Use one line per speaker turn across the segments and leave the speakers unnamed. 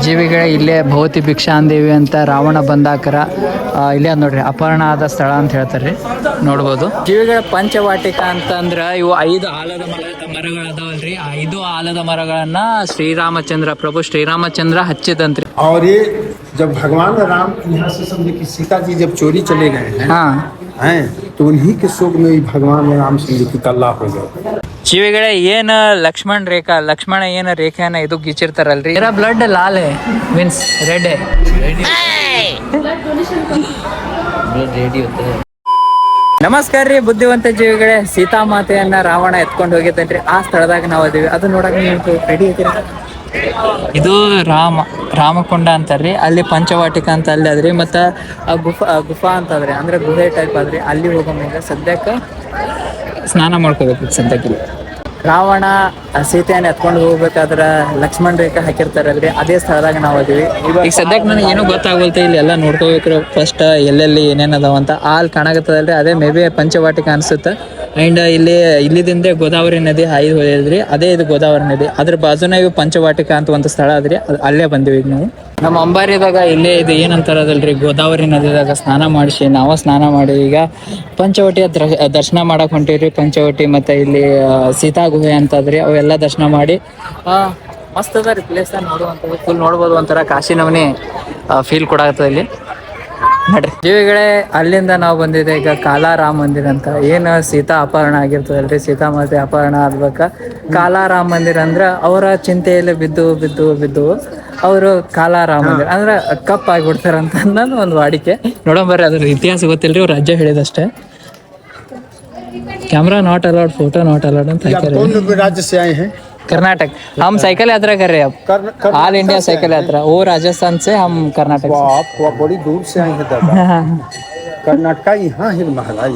ಜೀವಿಗಳ ಇಲ್ಲೇ ಭೌತಿ ಭಿಕ್ಷಾಂದೇವಿ ಅಂತ ರಾವಣ ಬಂದಾಕರ ಇಲ್ಲೇ ನೋಡ್ರಿ ಅಪಹರಣ ಆದ ಸ್ಥಳ ಅಂತ ಹೇಳ್ತಾರೆ ನೋಡ್ಬೋದು. ಜೀವಿಗಳ ಪಂಚವಾಟಿಕ ಅಂತಂದ್ರೆ ಇವು 5 ಆಲದ ಮರಗಳದಾವಲ್ರಿ. 5 ಆಲದ ಮರಗಳನ್ನ ಶ್ರೀರಾಮಚಂದ್ರ ಪ್ರಭು ಶ್ರೀರಾಮಚಂದ್ರ ಹಚ್ಚಿದಂತ್ರಿ.
और ये जब भगवान राम यहाँ से समझे कि सीता जी जब चोरी चले गए हैं तो उन्हीं के शोक में भगवान राम समझे कि कल्ला हो गए.
ಜೀವಿಗಳೇ ಏನು ಲಕ್ಷ್ಮಣ ಏನು ರೇಖೆಯನ್ನ ಇದು ಗೀಚಿರ್ತಾರಲ್ರಿ. ಇದರ blood Lal high means red high. ನಮಸ್ಕಾರ ರೀ ಬುದ್ಧಿವಂತ ಜೀವಿಗಳೇ. ಸೀತಾಮಾತೆಯನ್ನ ರಾವಣ ಎತ್ಕೊಂಡು ಹೋಗಿದ್ದೇನ್ರಿ. ಆ ಸ್ಥಳದಾಗ ನಾವು ಅದೀವಿ. ಅದು ನೋಡಕ್ ನೀವು ರೆಡಿ ಐತಿರ. ಇದು ರಾಮಕೊಂಡ ಅಂತಾರ್ರಿ. ಅಲ್ಲಿ ಪಂಚವಾಟಿಕ ಅಂತ ಅಲ್ಲಿ ಅದ್ರಿ. ಮತ್ತು ಗುಫಾ ಅಂತದ್ರಿ, ಅಂದ್ರೆ ಗುಹೆ ಟೈಪ್ ಆದ್ರಿ. ಅಲ್ಲಿ ಹೋಗೋ ಮೇಲೆ ಸದ್ಯಕ್ಕೆ ಸ್ನಾನ ಮಾಡ್ಕೋಬೇಕು. ಸದ್ಯಕ್ಕೆ ರಾವಣ ಸೀತೆಯನ್ನು ಎತ್ಕೊಂಡು ಹೋಗ್ಬೇಕಾದ್ರೆ ಲಕ್ಷ್ಮಣ ರೇಖೆ ಹಾಕಿರ್ತಾರಲ್ರಿ, ಅದೇ ಸ್ಥಳದಾಗ ನಾವು ಅದೀವಿ. ಈಗ ಸದ್ಯಕ್ಕೆ ನನಗೆ ಏನೂ ಗೊತ್ತಾಗೋಲ್ತ. ಇಲ್ಲಿ ಎಲ್ಲ ನೋಡ್ಕೋಬೇಕು ಫಸ್ಟ್ ಎಲ್ಲೆಲ್ಲಿ ಏನೇನು ಅದಾವಂತ. ಅಲ್ಲಿ ಕಾಣಕತ್ತದಲ್ರಿ, ಅದೇ ಮೇ ಬಿ ಪಂಚವಾಟಿಕ ಅನ್ಸುತ್ತೆ. ಆ್ಯಂಡ್ ಇಲ್ಲಿದಿಂದ ಗೋದಾವರಿ ನದಿ ಹಾಯ್ದು ಹೋದ್ರಿ. ಅದೇ ಇದು ಗೋದಾವರಿ ನದಿ. ಅದ್ರ ಬಾಜುನ ಇವು ಪಂಚವಾಟಿಕ ಅಂತ ಒಂದು ಸ್ಥಳ ಅದ್ರಿ. ಅಲ್ಲೇ ಬಂದಿವಿ ಈಗ ನಾವು. ನಮ್ಮ ಅಂಬಾರಿದಾಗ ಇಲ್ಲೇ ಇದು ಏನಂತಾರದಲ್ರಿ, ಗೋದಾವರಿ ನದಿದಾಗ ಸ್ನಾನ ಮಾಡಿಸಿ ನಾವು ಸ್ನಾನ ಮಾಡಿ ಈಗ ಪಂಚವಟಿಯ ದರ್ಶನ ಮಾಡಕ್ ಹೊಂಟಿವ್ರಿ. ಪಂಚವಟಿ ಮತ್ತು ಇಲ್ಲಿ ಸೀತಾ ಗುಹೆ ಅಂತದ್ರಿ, ಅವೆಲ್ಲ ದರ್ಶನ ಮಾಡಿ ಮಸ್ತ್ ಅದ ರೀ ಪ್ಲೇಸ್. ನೋಡುವಂಥದ್ದು ಫುಲ್ ನೋಡ್ಬೋದು. ಒಂಥರ ಕಾಶಿ ನಮನಿ ಫೀಲ್ ಕೊಡಾಗ್ತದೆ ಇಲ್ಲಿ ನೋಡ್ರಿ ಜೀವಿಗಳೇ. ಅಲ್ಲಿಂದ ನಾವು ಬಂದಿದೆ ಈಗ ಕಾಲಾರಾಮ್ ಮಂದಿರ ಅಂತ. ಏನು ಸೀತಾ ಅಪಹರಣ ಆಗಿರ್ತದಲ್ರಿ, ಸೀತಾಮಾತೆ ಅಪಹರಣ ಆಗ್ಬೇಕ. ಕಾಲಾರಾಮ್ ಮಂದಿರ ಅಂದ್ರೆ ಅವರ ಚಿಂತೆಯಲ್ಲಿ ಬಿದ್ದು ಅವರು ಕಾಲಾರಾಮ್ ಮಂದಿರ ಅಂದ್ರೆ ಕಪ್ ಆಗಿಬಿಡ್ತಾರಂತ ಅನ್ನೋದು ಒಂದು ವಾಡಿಕೆ. ನೋಡೋಂಬರ್ರಿ, ಅದ್ರ ಇತಿಹಾಸ ಗೊತ್ತಿಲ್ರಿ, ಅವ್ರು ರಾಜ್ಯ ಹೇಳಿದಷ್ಟೇ. Camera not allowed, photo not allowed ಅಂತ ಹಾಕ್ಯಾರೆ.
कौन राज्य से आए हैं?
कर्नाटक. हम साइकिल यात्रा कर रहे हैं अब. ऑल इंडिया साइकिल यात्रा. वो राजस्थान से, हम कर्नाटक से.
आप बड़ी दूर से आए हैं दादा. कर्नाटक यहाँ है महाराज.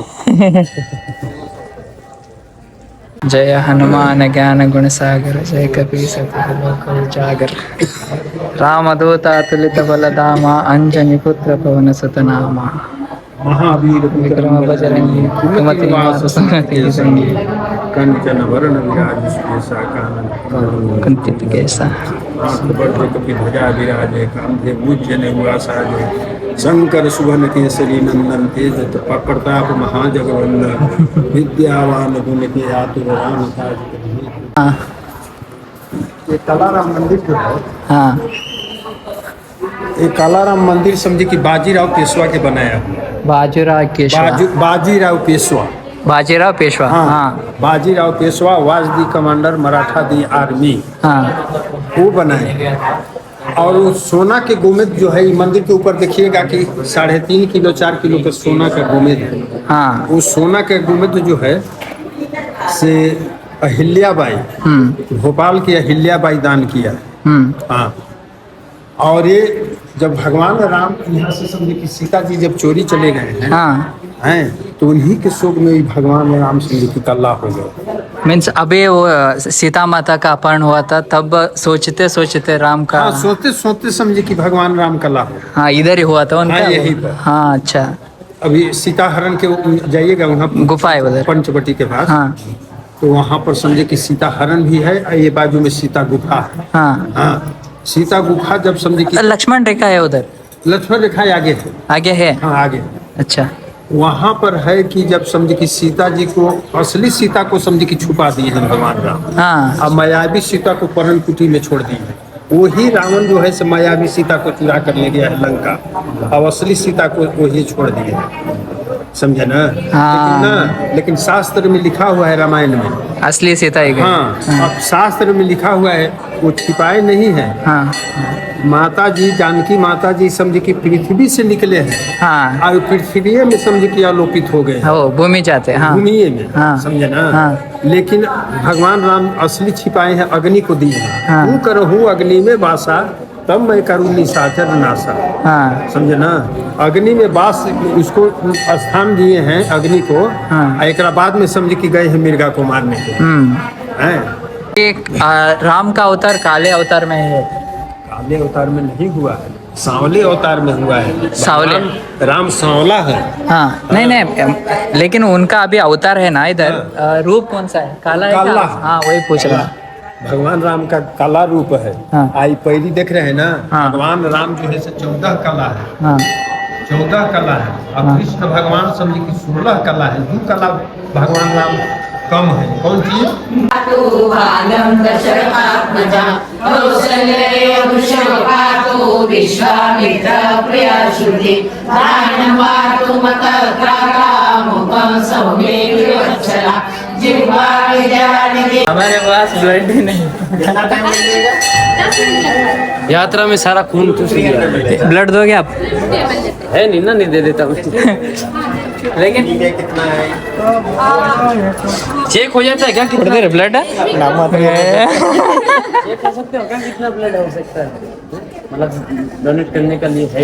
जय हनुमान ज्ञान गुण सागर, जय कपी सतलोक उजागर, रामदूत अतुलित बलधाम, अंजनी पुत्र पवन सुत नाम,
महावीर
विक्रम बजरंगी, कुमति निवास सुमति संगी,
कंचन वरण विराज सुकेसा कानन
कुंतित केसा,
कपि ध्वजा विराजे कांधे पूज्य हुआ साजे, शंकर सुवन केसरी नंदन तेज प्रताप महाजगवंदन, विद्यावान गुण के आतुर राम काज. ये कालाराम मंदिर जो है,
हाँ,
ये कालाराम मंदिर समझे कि बाजीराव पेशवा के बनाया.
बाजीराव पेशवा.
बाजीराव पेशवा.
बाजीराव पेशवा. हाँ.
Bajirao Peshwa was the commander Maratha the army.
हाँ.
वो बनाए. और वो सोना के गोमेद जो है मंदिर के ऊपर देखिएगा कि 3.5 किलो 4 किलो का सोना का गोमेद है.
हाँ.
वो सोना का गोमेद जो है से अहिल्याबाई, भोपाल की अहिल्याबाई दान किया. हाँ. और ये जब भगवान राम यहाँ से समझे कि सीता जी जब चोरी चले गए हैं तो उन्हीं के शोक में भगवान राम समझे कि कल्ला हो गए. मीन्स
अभी वो सीता माता का अपहरण हुआ था, तब सोचते राम का.
हाँ, सोचते समझे कि भगवान राम कल्ला हो.
हाँ, इधर ही हुआ था उनका.
हाँ, यही पर.
हाँ, अच्छा.
अभी सीता हरण के जाइएगा, वहाँ
गुफा है उधर
पंचवटी के पास.
हाँ.
तो वहाँ पर समझे कि सीता हरण भी है, ये बाजू में सीता गुफा है.
हाँ.
हाँ, सीता गुफा जब समझे कि
लक्ष्मण रेखा है उधर.
लक्ष्मण रेखा आगे है. हाँ, आगे.
अच्छा.
वहाँ पर है कि जब समझे कि सीता जी को, असली सीता को समझे कि छुपा दिए हैं भगवान राम.
हाँ.
अब मायावी सीता को परण कुटी में छोड़ दी है. वही रावण जो है से मायावी सीता को चुरा कर ले गया है लंका. अब असली सीता को वही छोड़ दिया है. समझे ना? लेकिन शास्त्र में लिखा हुआ है, रामायण में
असली सीता ही.
हाँ. अब शास्त्र में लिखा हुआ है, वो छिपाए नहीं है.
हाँ.
माता जी, जानकी माता जी समझे कि पृथ्वी से निकले हैं.
हाँ.
और पृथ्वी में समझे कि आलोपित हो गए.
हो भूमि जाते. हाँ.
भूमि में. हाँ. समझे ना?
हाँ.
लेकिन भगवान राम असली छिपाए हैं, अग्नि को दिए हैं.
हाँ.
तू करहूँ अग्नि में वासा, तब मैं करूँ निशाचर नासा.
हाँ.
समझे ना? अग्नि में वास, उसको स्थान दिए हैं अग्नि को.
हाँ.
एक बाद में समझे कि गए हैं मिर्गा को मारने को.
एक राम का अवतार काले अवतार में है.
काले अवतार में नहीं हुआ है, सांवले अवतार में हुआ है.
सांवले
राम सांवला है.
हाँ. नहीं, लेकिन उनका अभी अवतार है ना इधर. रूप कौन सा है? काला है.
काला.
हाँ, वही पूछ रहा.
भगवान राम का काला रूप है।
हाँ।
आई पैरी देख रहे हैं ना,
हाँ।
भगवान राम जो है 14 कला है,
हाँ
14 कला है। अब
हाँ।
कृष्ण भगवान समझिए कि 16 कला है, 2 कला भगवान राम कम है। कौन चीज?
हमारे पास ब्लड ही नहीं।
यात्रा में सारा खून चूस लिया।
ब्लड दोगे आप?
है नहीं ना, नहीं दे देता हूँ।
लेकिन
कितना है?
चेक हो जाता है क्या
थोड़ी देर ब्लड है।
चेक कर सकते हो क्या कितना ब्लड हो सकता है, मतलब डोनेट करने के लिए है?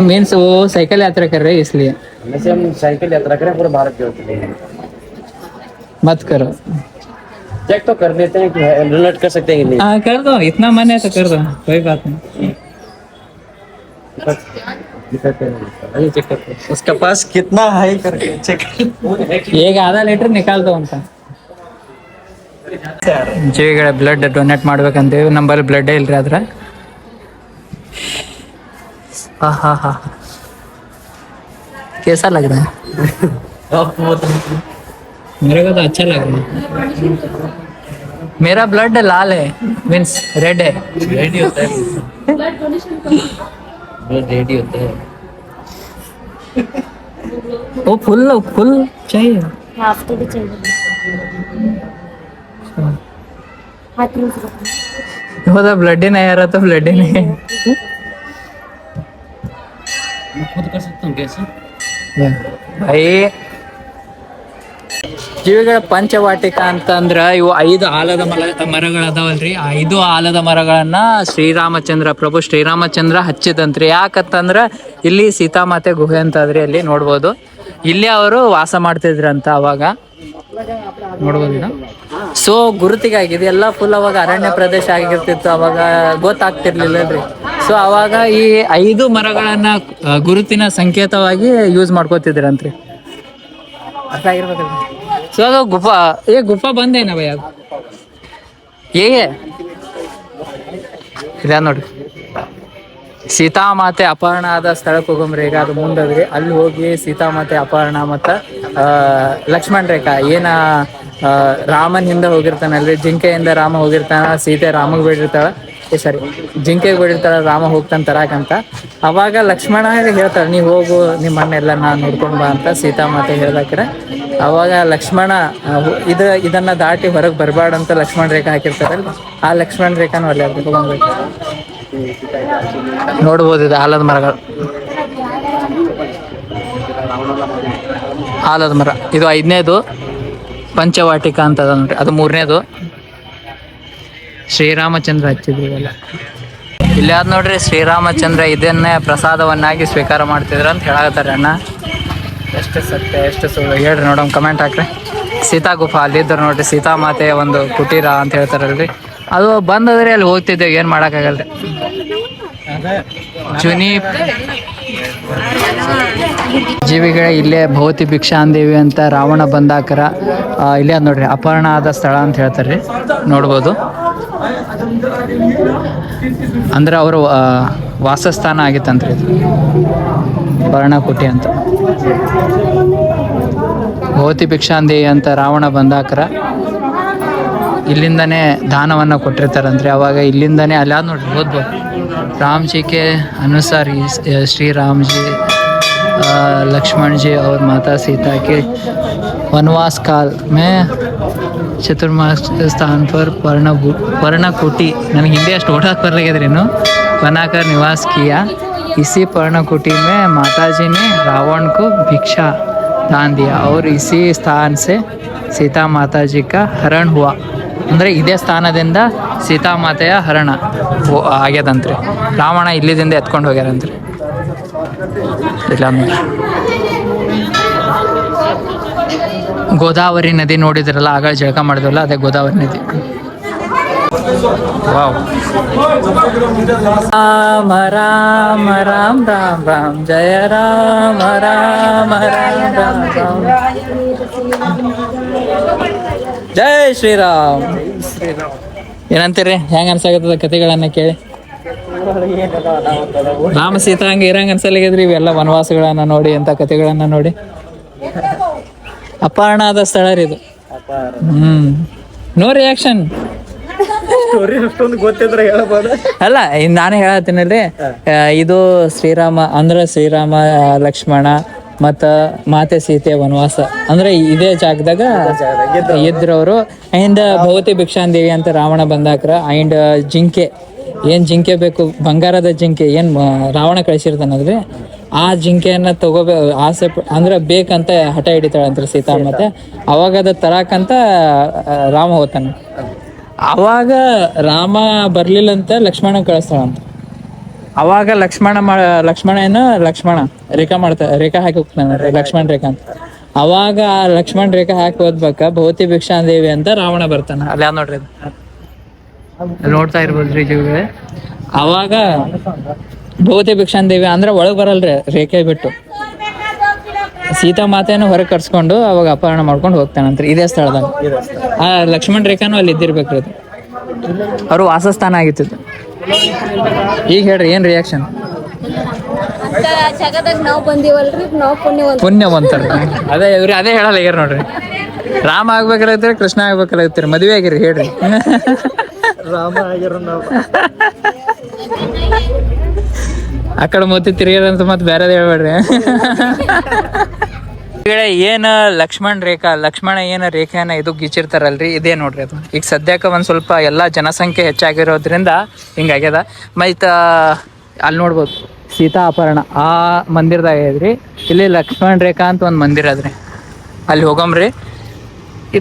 मीन्स वो साइकिल यात्रा कर रहे हैं इसलिए।
वैसे हम साइकिल यात्रा करें पूरे भारत के होते,
मत करो।
चेक तो कर देते हैं कि डोनेट कर सकते हैं कि नहीं।
हाँ कर दो, इतना मन है तो कर दो, कोई बात नहीं।
अरे चेक करते हैं।
उसके पास कितना है करके चेक।
एक आधा ಲೀಟರ್ निकाल दो ಅಂತ ಜೀವಿಗಳ ಬ್ಲಡ್ ಡೊನೇಟ್ ಮಾಡ್ಬೇಕಂತೀವಿ, ನಂಬಲ್ಲಿ ಬ್ಲಡ್ ಇಲ್ರಿ ಆದ್ರೆ हा कैसा लग रहा है? मेरे को तो अच्छा लग रहा है। मेरा ब्लड लाल है, मीन्स रेड है।
रेडी होता है, रेडी होता है।
वो फुल चाहिए।
हाफ तो भी चाहिए। हाथ में से
वो तो ब्लड ही नहीं आ रहा, तो ब्लड ही नहीं है।
मैं खुद कर सकता हूँ कैसे?
भाई ಜೀವಿಗಳ ಪಂಚವಾಟಿಕ ಅಂತಂದ್ರ ಇವು 5 ಆಲದ ಮರಗಳು ಅದಾವಲ್ರಿ, ಆ 5 ಆಲದ ಮರಗಳನ್ನ ಪ್ರಭು ಶ್ರೀರಾಮಚಂದ್ರ ಹಚ್ಚಿದಂತ್ರಿ. ಯಾಕಂತಂದ್ರ ಇಲ್ಲಿ ಸೀತಾಮಾತೆ ಗುಹೆ ಅಂತ ಅದ್ರಿ, ಅಲ್ಲಿ ನೋಡ್ಬೋದು. ಇಲ್ಲಿ ಅವರು ವಾಸ ಮಾಡ್ತಿದ್ರಂತ ಅವಾಗ, ನೋಡ್ಬೋದು. ಸೊ ಗುರುತಿಗಾಗಿ ಇದೆಲ್ಲ ಫುಲ್ ಅವಾಗ ಅರಣ್ಯ ಪ್ರದೇಶ ಆಗಿರ್ತಿತ್ತು, ಅವಾಗ ಗೊತ್ತಾಗ್ತಿರ್ಲಿಲ್ಲಲ್ರಿ. ಸೊ ಅವಾಗ ಈ 5 ಮರಗಳನ್ನ ಗುರುತಿನ ಸಂಕೇತವಾಗಿ ಯೂಸ್ ಮಾಡ್ಕೋತಿದ್ರಂತ್ರಿ. ಅರ್ಥ ಆಗಿರ್ಬೇಕಲ್ಲ. ಸೊ ಅದು ಗುಫಾ ಬಂದ್ ಏನ ಭಯ ಹೇಗೆ ಇಲ್ಲ ನೋಡ್ರಿ. ಸೀತಾಮಾತೆ ಅಪಹರಣ ಆದ ಸ್ಥಳಕ್ಕೆ ಹೋಗಮ್ರಿ. ಈಗ ಅದು ಮುಂದದ್ರಿ, ಅಲ್ಲಿ ಹೋಗಿ ಸೀತಾಮಾತೆ ಅಪಹರಣ ಮತ್ತ ಲಕ್ಷ್ಮಣ ರೇಖಾ ಏನ ರಾಮನ್ ಹಿಂದೆ ಹೋಗಿರ್ತಾನಲ್ರಿ, ಜಿಂಕೆಯಿಂದ ರಾಮ ಹೋಗಿರ್ತಾನ, ಸೀತೆ ರಾಮಗ್ ಬಿಡಿರ್ತಾಳ, ಸರಿ ಜಿಂಕೆಗೆ ಬಿಡಿರ್ತಾಳ, ರಾಮ ಹೋಗ್ತಾನ ತರಾಕಂತ. ಅವಾಗ ಲಕ್ಷ್ಮಣ ಹೇಳ್ತಾಳೆ, ನೀ ಹೋಗು, ನಿಮ್ಮ ಅಣ್ಣೆಲ್ಲ ನಾನು ನೋಡ್ಕೊಂಡ್ ಬಾ ಅಂತ ಸೀತಾಮಾತೆ ಹೇಳ್ದಾಕ್ರೆ, ಅವಾಗ ಲಕ್ಷ್ಮಣ ಇದನ್ನ ದಾಟಿ ಹೊರಗೆ ಬರಬಾರ್ದಂತ ಲಕ್ಷ್ಮಣ ರೇಖಾ ಹಾಕಿರ್ತಾರಲ್ಲ, ಆ ಲಕ್ಷ್ಮಣ ರೇಖಾನು ಅಲ್ಲೇ ಹೋಗ್ಬೇಕು. ನೋಡ್ಬೋದು ಇದು ಆಲದ ಮರಗಳು, ಆಲದ ಮರ. ಇದು 5ನೇದು ಪಂಚವಾಟಿಕ ಅಂತ ಅದ ನೋಡ್ರಿ, ಅದು 3ನೇದು ಶ್ರೀರಾಮಚಂದ್ರ ಹಚ್ಚಿದ್ರು ಇವೆಲ್ಲ. ಇಲ್ಲಿ ಆದ್ ನೋಡ್ರಿ, ಶ್ರೀರಾಮಚಂದ್ರ ಇದನ್ನೇ ಪ್ರಸಾದವನ್ನಾಗಿ ಸ್ವೀಕಾರ ಮಾಡ್ತಿದ್ರು ಅಂತ ಹೇಳಾಕತ್ತಾರೆ ಅಣ್ಣ. ಎಷ್ಟು ಸತ್ಯ ಎಷ್ಟು ಸುಳ್ಳು ಹೇಳ್ರಿ ನೋಡಮ್, ಕಮೆಂಟ್ ಹಾಕ್ರಿ. ಸೀತಾ ಗುಫಾ ಅಲ್ಲಿದ್ದರು ನೋಡ್ರಿ, ಸೀತಾಮಾತೆಯ ಒಂದು ಕುಟೀರ ಅಂತ ಹೇಳ್ತಾರಲ್ರಿ, ಅದು ಬಂದದ್ರಿ ಅಲ್ಲಿ ಹೋಗ್ತಿದ್ದೇವೆ, ಏನು ಮಾಡೋಕ್ಕಾಗಲ್ರಿ. ಚುನಿ ಜೀವಿಗಳ ಇಲ್ಲೇ ಭವತಿ ಭಿಕ್ಷಾಂದೇವಿ ಅಂತ ರಾವಣ ಬಂದಾಕರ ಇಲ್ಲೇ ಅದ್ ನೋಡ್ರಿ, ಅಪಹರಣ ಆದ ಸ್ಥಳ ಅಂತ ಹೇಳ್ತಾರ್ರಿ, ನೋಡ್ಬೋದು. ಅಂದ್ರೆ ಅವರು ವಾಸಸ್ಥಾನ ಆಗಿತ್ತಂತ್ರಿ ಇದು, ಪರ್ಣಕುಟಿ ಅಂತ. ಭವತಿ ಭಿಕ್ಷಾಂದೇವಿ ಅಂತ ರಾವಣ ಬಂದಾಕರ ಇಲ್ಲಿಂದನೇ ದಾನವನ್ನು ಕೊಟ್ಟಿರ್ತಾರಂತ್ರಿ. ಅವಾಗ ಇಲ್ಲಿಂದನೇ ಅಲ್ಲಿ ಆದ್ ನೋಡ್ರಿ, ಓದ್ಬೋದು. राम जी के अनुसार श्री राम जी लक्ष्मण जी और माता सीता के वनवास काल में चतुर्मास स्थान पर पर्णकुटी नಮಗೆ ಹಿಂದೆ ಅಷ್ಟು ಓಡಾಕ್ ಬರ್ಲಾಗಿದ್ರೇನು बनाकर निवास किया। इसी पर्णकुटी में माता जी ने रावण को भिक्षा दान दिया और इसी स्थान से सीता माता जी का हरण हुआ. ಅಂದರೆ ಇದೇ ಸ್ಥಾನದಿಂದ ಸೀತಾಮಾತೆಯ ಹರಣ ಆಗ್ಯದಂತ್ರಿ. ರಾವಣ ಇಲ್ಲಿದಿಂದ ಎತ್ಕೊಂಡು ಹೋಗ್ಯಾರಂತ್ರಿ. ಇಲ್ಲ ಗೋದಾವರಿ ನದಿ ನೋಡಿದ್ರಲ್ಲ, ಆಗ ಜಳಕ ಮಾಡಿದ್ರಲ್ಲ, ಅದೇ ಗೋದಾವರಿ ನದಿ. ವಾವ್. ರಾಮ ರಾಮ ರಾಮ ರಾಮ ರಾಮ ಜಯ ರಾಮ ರಾಮ ರಾಮ ರಾಮ ರಾಮ. ಜೈ ಶ್ರೀರಾಮ್. ಏನಂತೀರಿ? ಹೆಂಗ ಅನ್ಸಾಗತ್ತದ ಕತೆಗಳನ್ನ ಕೇಳಿ? ರಾಮ ಸೀತಾ ಹಂಗ ಇರಂಗ ಅನ್ಸಲಿಗಿದ್ರಿ ಇವೆಲ್ಲ ವನವಾಸಗಳನ್ನ ನೋಡಿ ಅಂತ ಕತೆಗಳನ್ನ ನೋಡಿ. ಅಪಹರಣ ಆದ ಸ್ಥಳ ರೀ ಇದು. No reaction.
ಗೊತ್ತಿದ್ರೆ ಹೇಳಬಹುದು.
ಅಲ್ಲ ನಾನೇ ಹೇಳತ್ತೀನಲ್ರಿ, ಇದು ಶ್ರೀರಾಮ ಅಂದ್ರ ಶ್ರೀರಾಮ ಲಕ್ಷ್ಮಣ ಮತ್ತ ಮಾತೆ ಸೀತೆ ವನವಾಸ ಅಂದ್ರೆ ಇದೇ ಜಾಗದಾಗ ಇದ್ರವ್ರು. ಅಂಡ್ ಭಗವತಿ ಭಿಕ್ಷಾಂದೇವಿ ಅಂತ ರಾವಣ ಬಂದಾಕ್ರ. ಅಂಡ್ ಜಿಂಕೆ, ಏನ್ ಜಿಂಕೆ ಬೇಕು, ಬಂಗಾರದ ಜಿಂಕೆ ಏನ್ ರಾವಣ ಕಳಿಸಿರ್ತಾನಲ್ರಿ, ಆ ಜಿಂಕೆಯನ್ನ ಆಸೆ ಅಂದ್ರೆ ಬೇಕಂತ ಹಠ ಹಿಡಿತಾಳಂತ್ರಿ ಸೀತಾ. ಮತ್ತೆ ಅವಾಗ ಅದ ತರಾಕಂತ ರಾಮ ಹೋಗ್ತಾನ. ಅವಾಗ ರಾಮ ಬರ್ಲಿಲ್ಲ ಅಂತ ಲಕ್ಷ್ಮಣ ಕಳಿಸ್ತಾಳಂತ. ಅವಾಗ ಲಕ್ಷ್ಮಣ ರೇಖಾ ಹಾಕಿ ಹೋಗ್ತಾನ, ಲಕ್ಷ್ಮಣ್ ರೇಖಾ ಅಂತ. ಅವಾಗ ಆ ಲಕ್ಷ್ಮಣ್ ರೇಖಾ ಹಾಕಿ ಓದ್ಬೇಕ ಭಗವತಿ ಭಿಕ್ಷಾಂದೇವಿ ಅಂತ ರಾವಣ ಬರ್ತಾನ. ಅಲ್ಲಿ ಯಾವ್ದು ನೋಡ್ರಿ, ನೋಡ್ತಾ ಇರ್ಬೋದ್ರಿ ಜೀವಗಳೇ. ಅವಾಗ ಭಗವತಿ ಭಿಕ್ಷಾಂದೇವಿ ಅಂದ್ರೆ ಒಳಗ್ ಬರಲ್ರಿ, ರೇಖೆ ಬಿಟ್ಟು ಸೀತಾ ಮಾತೆಯನ್ನು ಹೊರಗೆ ಕರ್ಸ್ಕೊಂಡು ಅವಾಗ ಅಪಹರಣ ಮಾಡ್ಕೊಂಡು ಹೋಗ್ತಾನಂತ್ರಿ ಇದೇ ಸ್ಥಳದಾಗ. ಆ ಲಕ್ಷ್ಮಣ್ ರೇಖಾನು ಅಲ್ಲಿ ಇದ್ದಿರ್ಬೇಕ್ರಿ, ಅದು ಅವ್ರ ವಾಸಸ್ಥಾನ ಆಗಿತ್ತು. ಈಗ ಹೇಳ್ರಿ ಏನ್ ರಿಯಾಕ್ಷನ್?
ಜಗದಾಗ ನಾವು ಬಂದಿವಲ್ರಿ, ನಾವು
ಪುಣ್ಯವಂತರ. ಅದೇ ಇವ್ರಿ ಅದೇ ಹೇಳಲ್ಲ ಈಗ ನೋಡ್ರಿ. ರಾಮ ಆಗ್ಬೇಕಾಗತ್ತೀರಿ, ಕೃಷ್ಣ ಆಗ್ಬೇಕಾಗತ್ತೀರಿ, ಮದ್ವೆ ಆಗಿರಿ ಹೇಳ್ರಿ.
ರಾಮ ಆಗಿರೋ ನಾವು
ಆ ಕಡೆ ಮೂತಿ ತಿರುಗಿರಂತ ಮತ್ತೆ ಬೇರೆ ಹೇಳ್ಬೇಡ್ರಿ. ಏನ ಲಕ್ಷ್ಮಣ ಏನ ರೇಖೆಯನ್ನ ಇದು ಗೀಚಿರ್ತಾರಲ್ರಿ, ಇದೇ ನೋಡ್ರಿ ಅದು. ಈಗ ಸದ್ಯಕ್ಕೆ ಒಂದ್ ಸ್ವಲ್ಪ ಎಲ್ಲಾ ಜನಸಂಖ್ಯೆ ಹೆಚ್ಚಾಗಿರೋದ್ರಿಂದ ಹಿಂಗಾಗ್ಯದ. ಮೈತ ಅಲ್ಲಿ ನೋಡ್ಬೋದು ಸೀತಾ ಅಪಹರಣ ಆ ಮಂದಿರದಾಗ ಇದ್ರಿ. ಇಲ್ಲಿ ಲಕ್ಷ್ಮಣ್ ರೇಖಾ ಅಂತ ಒಂದ್ ಮಂದಿರ ಅದ್ರಿ, ಅಲ್ಲಿ ಹೋಗಮ್ರಿ.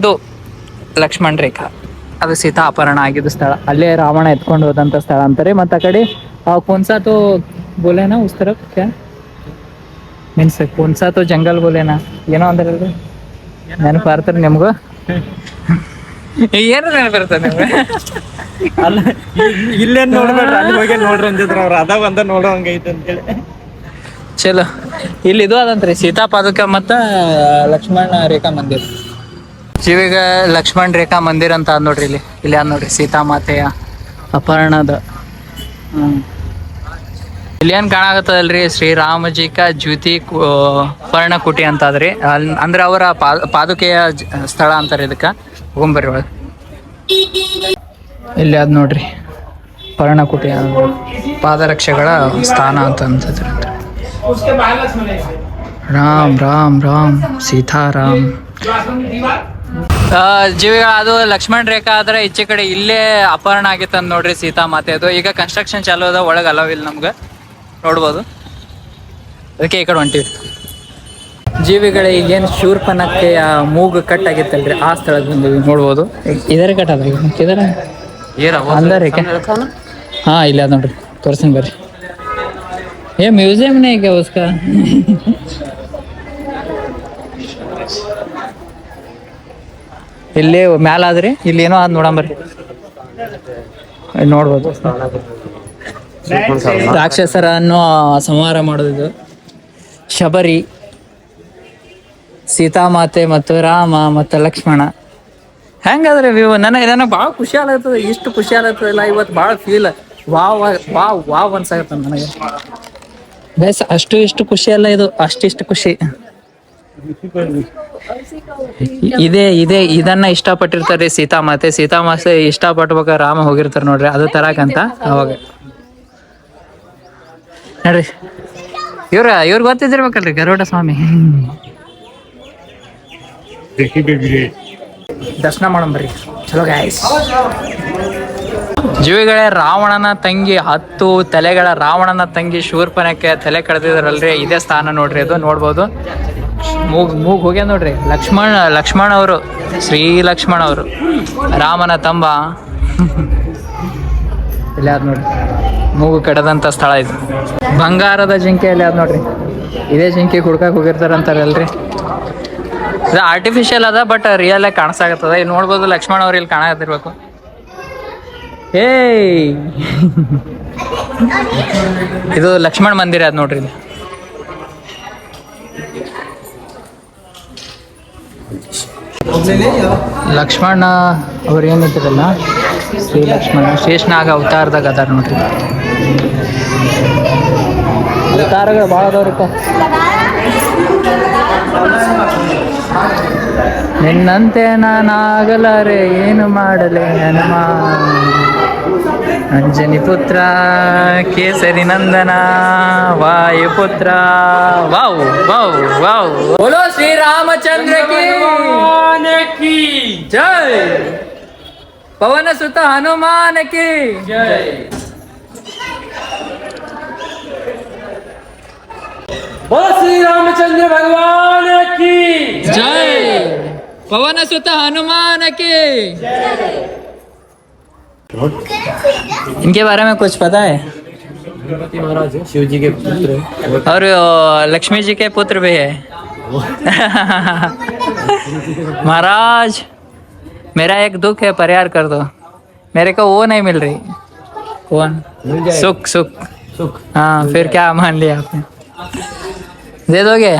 ಇದು ಲಕ್ಷ್ಮಣ್ ರೇಖಾ, ಅದು ಸೀತಾ ಅಪಹರಣ ಆಗಿದ್ದ ಸ್ಥಳ. ಅಲ್ಲೇ ರಾವಣ ಎತ್ಕೊಂಡು ಹೋದಂತ ಸ್ಥಳ ಅಂತಾರೆ. ಮತ್ತ ಆ ಕಡೆ ಕೌನ್ಸಾ ತೋ ಬೋಲೇನಾ ಉಸ್ ತರಫ್ ಕ್ಯಾ ಮೀನ್ಸ್ ಕೌನ್ಸಾ ತೋ ಜಂಗಲ್ ಬೋಲೇನಾ ಏನೋ ಅಂದ್ರಲ್ರಿ, ನೆನಪು ಬರ್ತಾರೆ ನಿಮ್ಗೂ? ಏನು ನೆನಪಿರ್ತದೆ ನಿಮ್ಗೆ?
ಅಲ್ಲ ಇಲ್ಲೇನ್ ನೋಡ್ಬೇಡ್ರಿ, ಅಲ್ಲಿ ಹೋಗಿ ನೋಡ್ರಿ ಅಂದಿದ್ರು ಅವ್ರು. ಅದ ಒಂದ ನೋಡೋ ಹಂಗೈತೆ ಅಂತೇಳಿ.
ಚಲೋ. ಇಲ್ಲಿ ಇದು ಅದಂತ್ರಿ ಸೀತಾ ಪಾದುಕ ಮತ್ತ ಲಕ್ಷ್ಮಣ ರೇಖಾ ಮಂದಿರ. ಜೀವಿಗ ಲಕ್ಷ್ಮಣ್ ರೇಖಾ ಮಂದಿರ ಅಂತ ಅದ್ ನೋಡ್ರಿ. ಇಲ್ಲಿ ಅದ್ ನೋಡ್ರಿ ಸೀತಾ ಮಾತೆಯ ಅಪಹರಣದ. ಇಲ್ಲಿ ಏನ್ ಕಾಣಾಗತ್ತದಲ್ರಿ, ಶ್ರೀರಾಮಜಿ ಕಾ ಜ್ಯೋತಿ ಪರ್ಣಕುಟಿ ಅಂತ ಅದ್ರಿ. ಅಂದ್ರೆ ಅವರ ಪಾದುಕೆಯ ಸ್ಥಳ ಅಂತಾರೆ ಇದಕ್ಕ. ಹೋಗಂಬರ್ರಿ ಒಳಗೆ. ಇಲ್ಲಿ ಅದ್ ನೋಡ್ರಿ ಪರ್ಣಕುಟಿ, ಪಾದರಕ್ಷೆಗಳ ಸ್ಥಾನ ಅಂತ ಅನ್ಸತ್ರಿ. ರಾಮ್ ರಾಮ್ ರಾಮ್ ಸೀತಾರಾಮ್. ಜೀವಿಗಳ ಅದು ಲಕ್ಷ್ಮಣ್ ರೇಖಾ ಆದ್ರೆ ಈಚೆ ಕಡೆ ಇಲ್ಲೇ ಅಪಹರಣ ಆಗಿತ್ತು ಅಂತ ನೋಡ್ರಿ ಸೀತಾ ಮಾತೆದು. ಈಗ ಕನ್ಸ್ಟ್ರಕ್ಷನ್ ಚಾಲು ಅದ, ಒಳಗೆ ಅಲವಿಲ್ಲ ನಮ್ಗೆ ನೋಡ್ಬೋದು, ಅದಕ್ಕೆ ಈ ಕಡೆ ಹೊಂಟಿವಿ. ಜೀವಿಗಳ ಈಗೇನು ಶೂರ್ಪನಕ್ಕೆ ಮೂಗು ಕಟ್ ಆಗಿತ್ತಲ್ರಿ, ಆ ಸ್ಥಳಕ್ಕೆ ಬಂದಿವಿ. ನೋಡ್ಬೋದು ಇದರ ಕಟ್ ಅದ ಇದರ ಅಂದ ರೇಖೆ. ಹಾ ಇಲ್ಲ ಅದ ನೋಡ್ರಿ, ತೋರ್ಸಿನ್ ಬರ್ರಿ. ಏ ಮ್ಯೂಸಿಯಂನೇ ಈಗ ಉಸ್ಕ. ಇಲ್ಲಿ ಮ್ಯಾಲ ಆದ್ರಿ, ಇಲ್ಲಿ ಏನೋ ಅದ್ ನೋಡಂಬರ್ರಿ. ನೋಡ್ಬೋದು ರಾಕ್ಷಸರನ್ನು ಸಂಹಾರ ಮಾಡೋದು. ಶಬರಿ, ಸೀತಾಮಾತೆ ಮತ್ತು ರಾಮ ಮತ್ತು ಲಕ್ಷ್ಮಣ. ಹೆಂಗಾದ್ರೆ ನನಗೆ ಭಾಳ ಖುಷಿ ಆಗತ್ತದ. ಇಷ್ಟು ಖುಷಿ ಆಗತ್ತದಿಲ್ಲ ಇವತ್ತು, ಭಾಳ ಫೀಲ್ ವಾವ್ ಅನ್ಸಾಗತ್ತ ನನಗೆ. ಬೇಸ್ ಅಷ್ಟು ಇಷ್ಟು ಖುಷಿ ಅಲ್ಲ ಇದು, ಅಷ್ಟಿಷ್ಟು ಖುಷಿ. ಇದನ್ನ ಇಷ್ಟಪಟ್ಟಿರ್ತಾರೆ ಸೀತಾಮಾತೆ ಇಷ್ಟಪಟ್ಬೇಕಾಗ ರಾಮ ಹೋಗಿರ್ತಾರೆ ನೋಡ್ರಿ, ಅದು ತರಾಕಂತ. ಅವಾಗ ನೋಡ್ರಿ ಇವ್ರ ಗೊತ್ತಿದ್ದಿರ್ಬೇಕಲ್ರಿ, ಗರುಡ ಸ್ವಾಮಿ. ದರ್ಶನ ಮಾಡಂಬರ್ರಿ, ಚಲೋ ಗಾಯ್ಸ್. ಜೀವಿಗಳೇ, ರಾವಣನ ತಂಗಿ 10 ತಲೆಗಳ ರಾವಣನ ತಂಗಿ ಶೂರ್ಪನಕ್ಕೆ ತಲೆ ಕಳೆದಿದ್ರಲ್ರಿ, ಇದೇ ಸ್ಥಾನ ನೋಡ್ರಿ. ಅದು ನೋಡ್ಬೋದು. ಮೂಗ್ ಹೋಗ್ಯ ನೋಡ್ರಿ. ಲಕ್ಷ್ಮಣ ಅವರು, ಶ್ರೀ ಲಕ್ಷ್ಮಣ ಅವರು, ರಾಮನ ತಂಬ. ಇಲ್ಲಿ ಅದ್ ನೋಡ್ರಿ, ಮೂಗು ಕಡದಂತ ಸ್ಥಳ ಇದು. ಬಂಗಾರದ ಜಿಂಕೆ ಅಲ್ಲಿ ಅದ್ ನೋಡ್ರಿ. ಇದೇ ಜಿಂಕೆ ಹುಡ್ಕಕ್ ಹೋಗಿರ್ತಾರಂತಾರಲ್ರಿ. ಇದು ಆರ್ಟಿಫಿಷಿಯಲ್ ಅದ, ಬಟ್ ರಿಯಲ್ ಆಗಿ ಕಾಣಿಸಾಗತ್ತದ. ಇಲ್ಲಿ ನೋಡ್ಬೋದು ಲಕ್ಷ್ಮಣ ಅವ್ರು ಇಲ್ಲಿ ಕಾಣಕತ್ತಿರ್ಬೇಕು. ಇದು ಲಕ್ಷ್ಮಣ್ ಮಂದಿರ ಅದ್ ನೋಡ್ರಿ. ಇಲ್ಲಿ ಲಕ್ಷ್ಮಣ ಅವ್ರು ಏನಿದ್ರಲ್ಲ ಶ್ರೀ ಲಕ್ಷ್ಮಣ ಶೇಷನಾಗ ಅವತಾರದಾಗ ಅದಾರ ನೋಡ್ರಿ. ಅವತಾರಗಳು ಭಾಳ ಅದಾವ್ರಿಪ್ಪ. ನಿನ್ನಂತೆ ನಾನಾಗಲಾರೆ ಏನು ಮಾಡಲೆ ಹನುಮ, ಅಂಜನಿ ಪುತ್ರ ಕೇಸರಿ ನಂದನ ವಾಯುಪುತ್ರ. Wow wow wow. ಬೋಲೋ ಶ್ರೀ ರಾಮಚಂದ್ರ की जय, पवन सुत हनुमान की जय.
बोलो श्री रामचंद्र भगवान की
जय, पवन सुत हनुमान की जय. इनके बारे में कुछ पता है?
महाराज शिव जी के पुत्र
और लक्ष्मी जी के पुत्र भी है. महाराज मेरा एक दुख है, परिहार कर दो. मेरे को वो नहीं मिल रही. कौन? सुख सुख
सुख.
हाँ, फिर क्या मान लिया आपने? दे दोगे?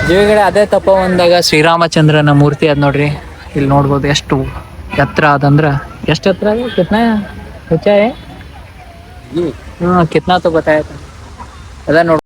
ಜೀವಿಗಳೇ, ಅದೇ ತಪೋವನದಾಗ ಶ್ರೀರಾಮಚಂದ್ರನ ಮೂರ್ತಿ ಅದ್ ನೋಡ್ರಿ. ಇಲ್ಲಿ ನೋಡ್ಬೋದು ಎಷ್ಟು ಎತ್ತರ ಅದಂದ್ರ. ಎಷ್ಟು ಎತ್ತರ है? कितना ऊंचा है? हाँ, कितना तो बताया था. ಅದ ನೋಡಿ.